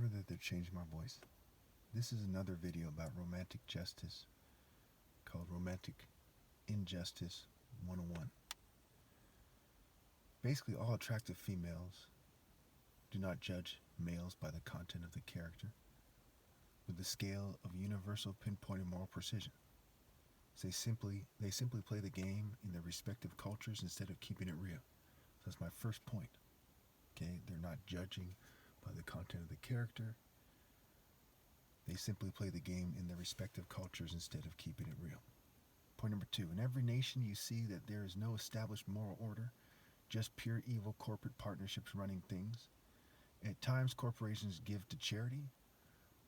order that they're changing my voice. This is another video about romantic justice called Romantic Injustice 101. Basically, all attractive females do not judge males by the content of the character with the scale of universal pinpointed moral precision. They simply play the game in their respective cultures instead of keeping it real. So that's my first point. Okay, they're not judging by the content of the character. They simply play the game in their respective cultures instead of keeping it real. Point number 2. In every nation you see that there is no established moral order, just pure evil corporate partnerships running things. At times corporations give to charity,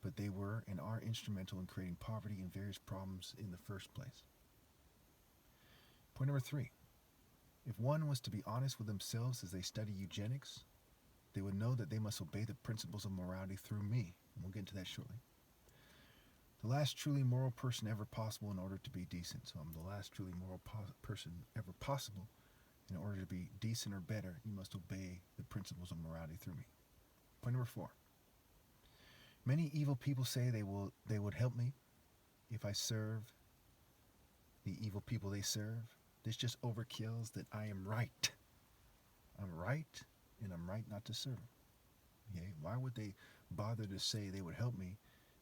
but they were and are instrumental in creating poverty and various problems in the first place. Point number 3. If one was to be honest with themselves as they study eugenics, they would know that they must obey the principles of morality through me. And we'll get into that shortly. The last truly moral person ever possible in order to be decent. So I'm the last truly moral person ever possible. In order to be decent or better, you must obey the principles of morality through me. Point number 4. Many evil people say they would help me if I serve the evil people they serve. This just overkills that I am right. I'm right, and I'm right not to serve them. Okay? Why would they bother to say they would help me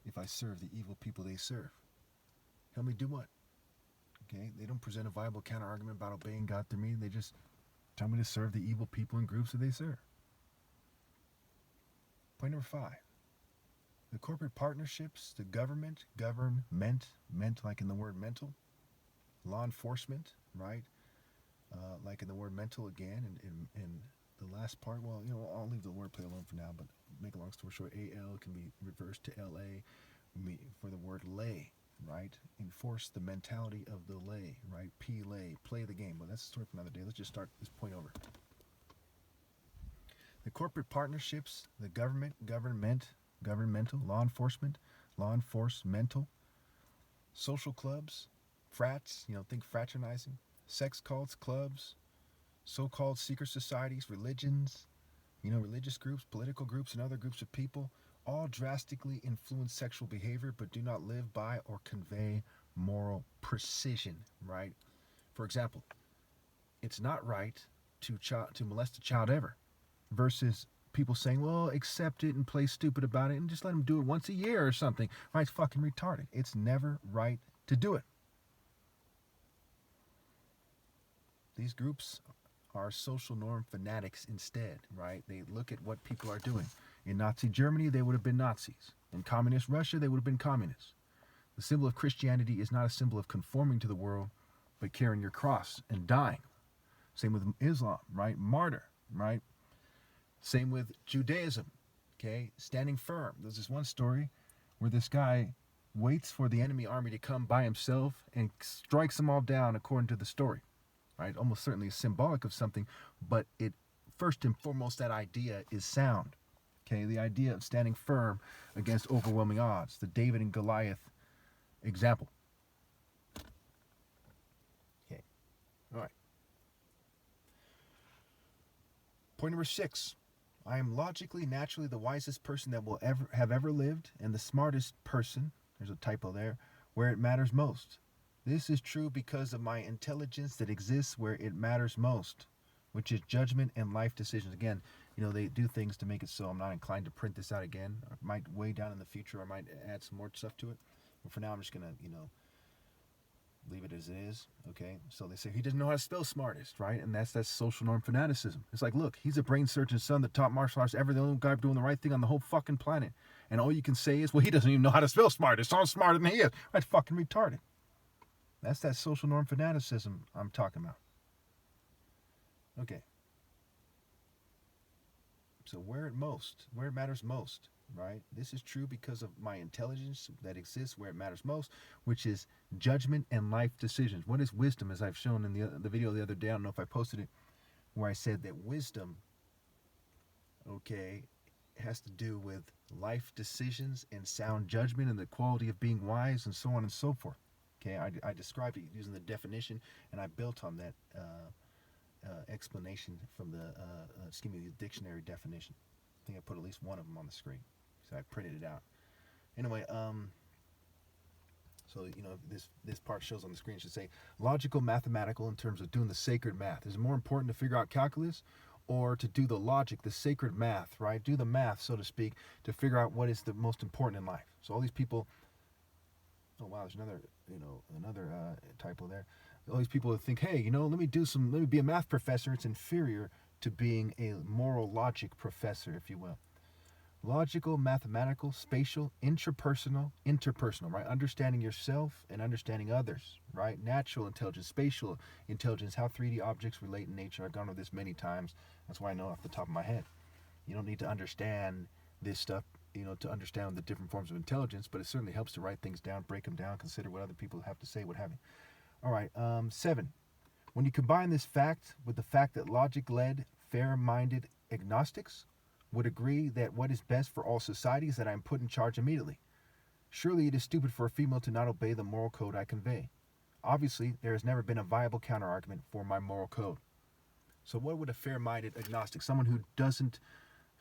if I serve the evil people they serve? Help me do what? Okay? They don't present a viable counter-argument about obeying God through me. They just tell me to serve the evil people and groups that they serve. Point number 5. The corporate partnerships, the government meant like in the word mental, law enforcement, right? Like in the word mental again, and the last part, well, I'll leave the wordplay alone for now, but make a long story short, AL can be reversed to LA for the word lay, right? Enforce the mentality of the lay, right? Lay, play the game. But that's a story for another day. Let's just start this point over. The corporate partnerships, the governmental, law enforcemental, social clubs, frats, think fraternizing, sex cults, clubs, so-called secret societies, religions, religious groups, political groups, and other groups of people, all drastically influence sexual behavior but do not live by or convey moral precision, right? For example, it's not right to molest a child ever, versus people saying, well, accept it and play stupid about it and just let them do it once a year or something. Right? It's fucking retarded. It's never right to do it. These groups are social norm fanatics instead, right? They look at what people are doing. In Nazi Germany, they would have been Nazis. In communist Russia, they would have been communists. The symbol of Christianity is not a symbol of conforming to the world, but carrying your cross and dying. Same with Islam, right? Martyr, right? Same with Judaism, okay? Standing firm. There's this one story where this guy waits for the enemy army to come by himself and strikes them all down according to the story, right? Almost certainly symbolic of something, but it first and foremost, that idea is sound, okay? The idea of standing firm against overwhelming odds, the David and Goliath example. Okay, all right. Point number 6. I am logically, naturally the wisest person that will ever lived, and the smartest person, there's a typo there, where it matters most. This is true because of my intelligence that exists where it matters most, which is judgment and life decisions. Again, they do things to make it so I'm not inclined to print this out again. I might way down in the future, I might add some more stuff to it. But for now, I'm just going to, leave it as it is, okay? So they say he doesn't know how to spell smartest, right? And that's social norm fanaticism. It's like, look, he's a brain surgeon's son, the top martial artist ever, the only guy doing the right thing on the whole fucking planet. And all you can say is, well, he doesn't even know how to spell smartest. I'm smarter than he is. That's fucking retarded. That's that social norm fanaticism I'm talking about. Okay. So where it matters most, right? This is true because of my intelligence that exists where it matters most, which is judgment and life decisions. What is wisdom? As I've shown in the video the other day, I don't know if I posted it, where I said that wisdom, okay, has to do with life decisions and sound judgment and the quality of being wise and so on and so forth. Okay, I described it using the definition, and I built on that explanation from the dictionary definition. I think I put at least one of them on the screen. So I printed it out. Anyway, so this part shows on the screen. It should say logical, mathematical in terms of doing the sacred math. Is it more important to figure out calculus or to do the logic, the sacred math, right? Do the math, so to speak, to figure out what is the most important in life. So all these people. Oh wow, there's another typo there. All these people that think, hey, let me be a math professor. It's inferior to being a moral logic professor, if you will. Logical, mathematical, spatial, interpersonal, right? Understanding yourself and understanding others, right? Natural intelligence, spatial intelligence, how 3D objects relate in nature. I've gone over this many times. That's why I know off the top of my head. You don't need to understand this stuff, to understand the different forms of intelligence, but it certainly helps to write things down, break them down, consider what other people have to say, what have you. All right, 7. When you combine this fact with the fact that logic-led, fair-minded agnostics would agree that what is best for all society is that I am put in charge immediately. Surely it is stupid for a female to not obey the moral code I convey. Obviously, there has never been a viable counterargument for my moral code. So what would a fair-minded agnostic, someone who doesn't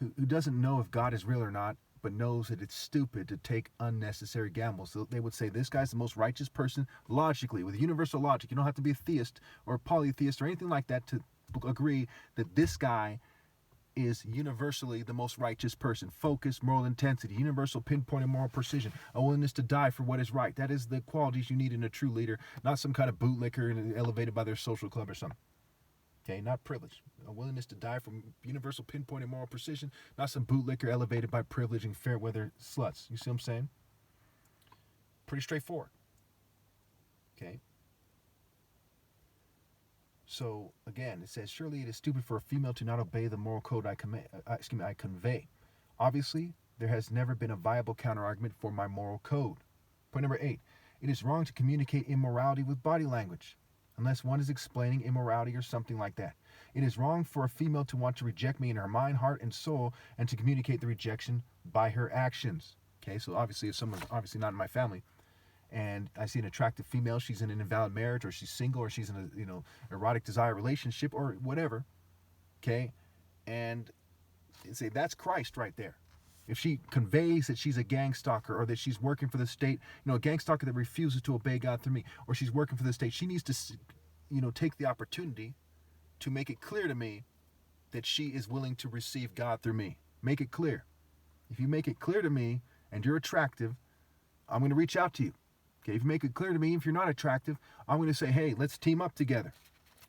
know if God is real or not, but knows that it's stupid to take unnecessary gambles. So they would say this guy's the most righteous person logically, with universal logic. You don't have to be a theist or a polytheist or anything like that to agree that this guy is universally the most righteous person. Focus, moral intensity, universal pinpointed moral precision, a willingness to die for what is right. That is the qualities you need in a true leader, not some kind of bootlicker elevated by their social club or something. Okay, not privilege. A willingness to die for universal pinpointed moral precision, not some bootlicker elevated by privilege and fair weather sluts. You see what I'm saying? Pretty straightforward. Okay. So, again, it says, surely it is stupid for a female to not obey the moral code I convey. Obviously, there has never been a viable counterargument for my moral code. Point number 8. It is wrong to communicate immorality with body language, unless one is explaining immorality or something like that. It is wrong for a female to want to reject me in her mind, heart, and soul, and to communicate the rejection by her actions. Okay, so obviously, if someone's obviously not in my family, and I see an attractive female, she's in an invalid marriage, or she's single, or she's in a erotic desire relationship, or whatever, okay, and say that's Christ right there. If she conveys that she's a gang stalker, or that she's working for the state, a gang stalker that refuses to obey God through me, or she's working for the state, she needs to take the opportunity to make it clear to me that she is willing to receive God through me. Make it clear. If you make it clear to me and you're attractive, I'm going to reach out to you. Okay, if you make it clear to me, if you're not attractive, I'm going to say, hey, let's team up together.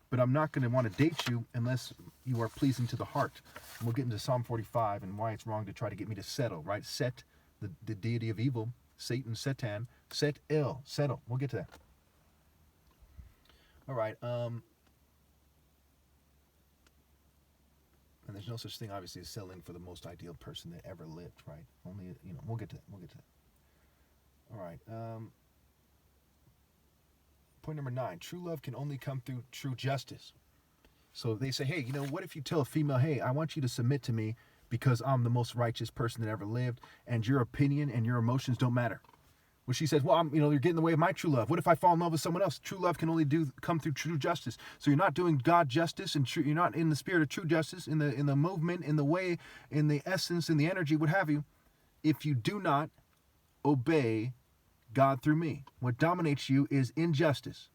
But I'm not going to want to date you unless you are pleasing to the heart. And we'll get into Psalm 45 and why it's wrong to try to get me to settle, right? Set, the deity of evil, Satan, Satan, set ill, settle. We'll get to that. All right. And there's no such thing, obviously, as settling for the most ideal person that ever lived, right? Only, we'll get to that. We'll get to that. All right. Point number 9, true love can only come through true justice. So they say, hey, what if you tell a female, hey, I want you to submit to me because I'm the most righteous person that ever lived, and your opinion and your emotions don't matter. Well, she says, well, you're getting in the way of my true love. What if I fall in love with someone else? True love can only come through true justice. So you're not doing God justice, and you're not in the spirit of true justice, in the movement, in the way, in the essence, in the energy, what have you, if you do not obey God through me. What dominates you is injustice.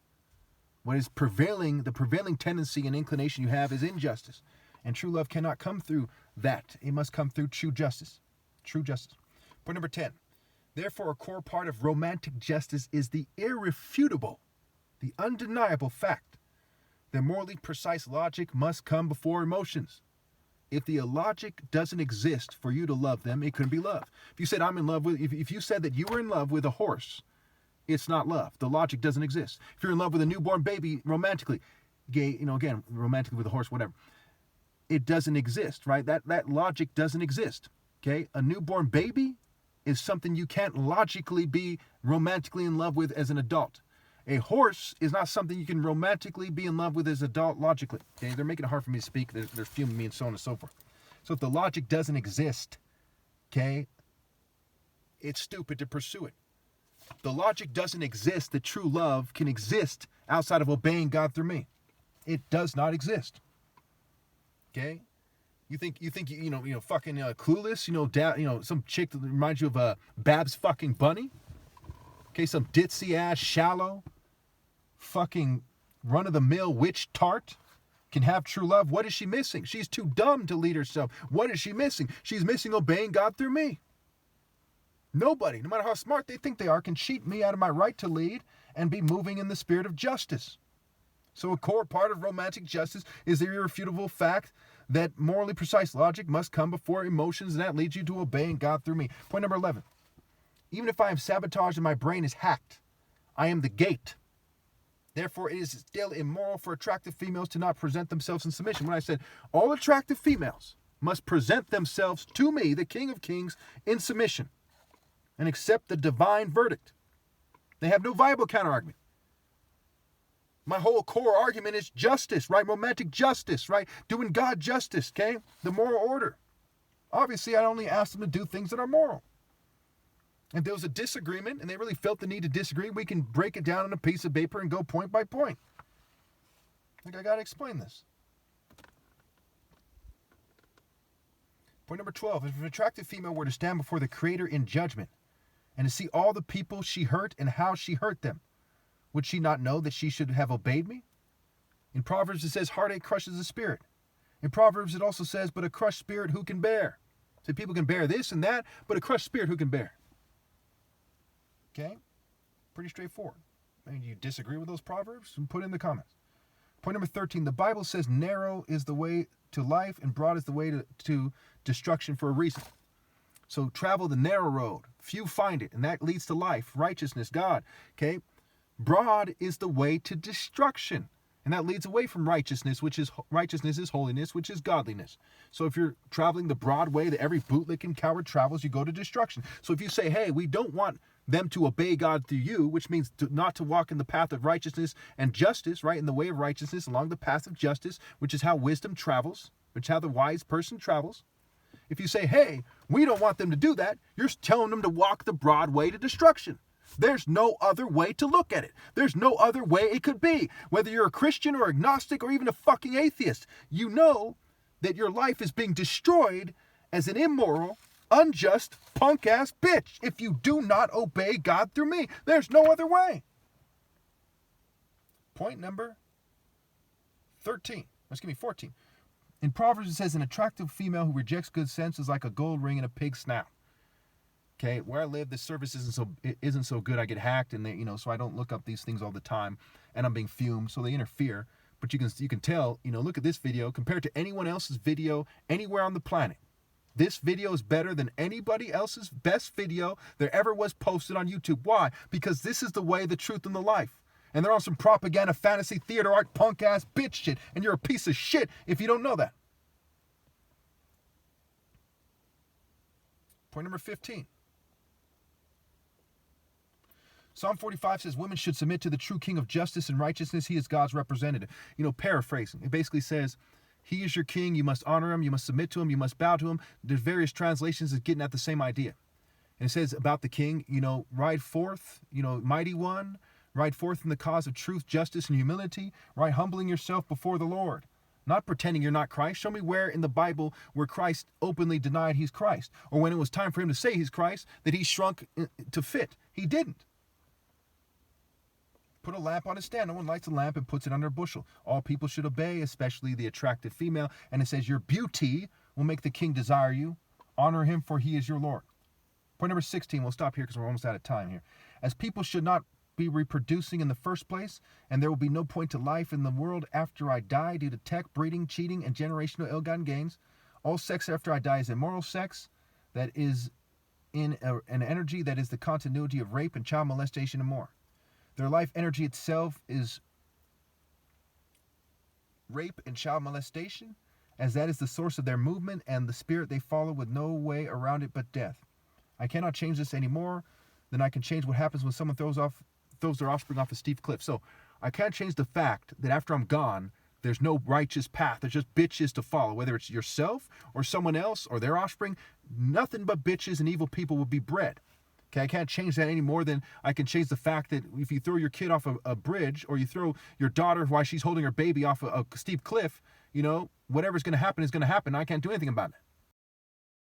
What is prevailing, the prevailing tendency and inclination you have is injustice. And true love cannot come through that. It must come through true justice. True justice. Point number 10. Therefore, a core part of romantic justice is the irrefutable, the undeniable fact that morally precise logic must come before emotions. If the logic doesn't exist for you to love them, it couldn't be love. If you said I'm in love with, if you said that you were in love with a horse, it's not love. The logic doesn't exist. If you're in love with a newborn baby romantically, again, romantically with a horse, whatever, it doesn't exist, right? That logic doesn't exist. Okay, a newborn baby is something you can't logically be romantically in love with as an adult. A horse is not something you can romantically be in love with as an adult logically. Okay, they're making it hard for me to speak. They're fuming me and so on and so forth. So if the logic doesn't exist, okay, it's stupid to pursue it. The logic doesn't exist that true love can exist outside of obeying God through me. It does not exist. Okay? fucking Clueless, some chick that reminds you of Babs fucking Bunny. Okay, some ditzy ass, shallow, fucking run of the mill witch tart can have true love. What is she missing? She's too dumb to lead herself. What is she missing? She's missing obeying God through me. Nobody, no matter how smart they think they are, can cheat me out of my right to lead and be moving in the spirit of justice. So a core part of romantic justice is the irrefutable fact that morally precise logic must come before emotions, and that leads you to obeying God through me. Point number 11. Even if I am sabotaged and my brain is hacked, I am the gate. Therefore, it is still immoral for attractive females to not present themselves in submission. When I said all attractive females must present themselves to me, the King of Kings, in submission and accept the divine verdict. They have no viable counterargument. My whole core argument is justice, right? Romantic justice, right? Doing God justice, okay? The moral order. Obviously, I only asked them to do things that are moral. If there was a disagreement and they really felt the need to disagree, we can break it down on a piece of paper and go point by point. Like, I got to explain this. Point number 12. If an attractive female were to stand before the Creator in judgment and to see all the people she hurt and how she hurt them, would she not know that she should have obeyed me? In Proverbs it says, heartache crushes the spirit. In Proverbs it also says, but a crushed spirit who can bear? So people can bear this and that, but a crushed spirit who can bear? Okay? Pretty straightforward. Maybe you disagree with those Proverbs? Put it in the comments. Point number 13. The Bible says narrow is the way to life and broad is the way to destruction for a reason. So travel the narrow road. Few find it, and that leads to life, righteousness, God. Okay? Broad is the way to destruction. And that leads away from righteousness, which is holiness, which is godliness. So if you're traveling the broad way that every bootlicking coward travels, you go to destruction. So if you say, hey, we don't want them to obey God through you, which means not to walk in the path of righteousness and justice, right? In the way of righteousness, along the path of justice, which is how wisdom travels, which is how the wise person travels. If you say, hey, we don't want them to do that, you're telling them to walk the broad way to destruction. There's no other way to look at it. There's no other way it could be. Whether you're a Christian or agnostic or even a fucking atheist, you know that your life is being destroyed as an immoral, unjust, punk-ass bitch if you do not obey God through me. There's no other way. Point number 14. In Proverbs it says, an attractive female who rejects good sense is like a gold ring in a pig's snout. Okay, where I live, the service isn't so good. I get hacked, and so I don't look up these things all the time, and I'm being fumed, so they interfere. But you can tell, look at this video compared to anyone else's video anywhere on the planet. This video is better than anybody else's best video there ever was posted on YouTube. Why? Because this is the way, the truth, and the life. And they're on some propaganda, fantasy, theater, art, punk-ass bitch shit, and you're a piece of shit if you don't know that. Point number 15. Psalm 45 says women should submit to the true King of justice and righteousness. He is God's representative. Paraphrasing. It basically says, he is your king. You must honor him. You must submit to him. You must bow to him. There's various translations is getting at the same idea. And it says about the king, ride forth, mighty one, ride forth in the cause of truth, justice, and humility, right? Humbling yourself before the Lord. Not pretending you're not Christ. Show me where in the Bible where Christ openly denied he's Christ. Or when it was time for him to say he's Christ, that he shrunk to fit. He didn't. Put a lamp on a stand. No one lights a lamp and puts it under a bushel. All people should obey, especially the attractive female. And it says, your beauty will make the king desire you. Honor him, for he is your Lord. Point number 16. We'll stop here because we're almost out of time here. As people should not be reproducing in the first place, and there will be no point to life in the world after I die due to tech, breeding, cheating, and generational ill-gotten gains. All sex after I die is immoral sex that is in an energy that is the continuity of rape and child molestation and more. Their life energy itself is rape and child molestation, as that is the source of their movement and the spirit they follow with no way around it but death. I cannot change this any more than I can change what happens when someone throws their offspring off a steep cliff. So I can't change the fact that after I'm gone, there's no righteous path. There's just bitches to follow, whether it's yourself or someone else or their offspring. Nothing but bitches and evil people will be bred. Okay, I can't change that any more than I can change the fact that if you throw your kid off a bridge or you throw your daughter while she's holding her baby off a steep cliff, whatever's going to happen is going to happen. I can't do anything about it.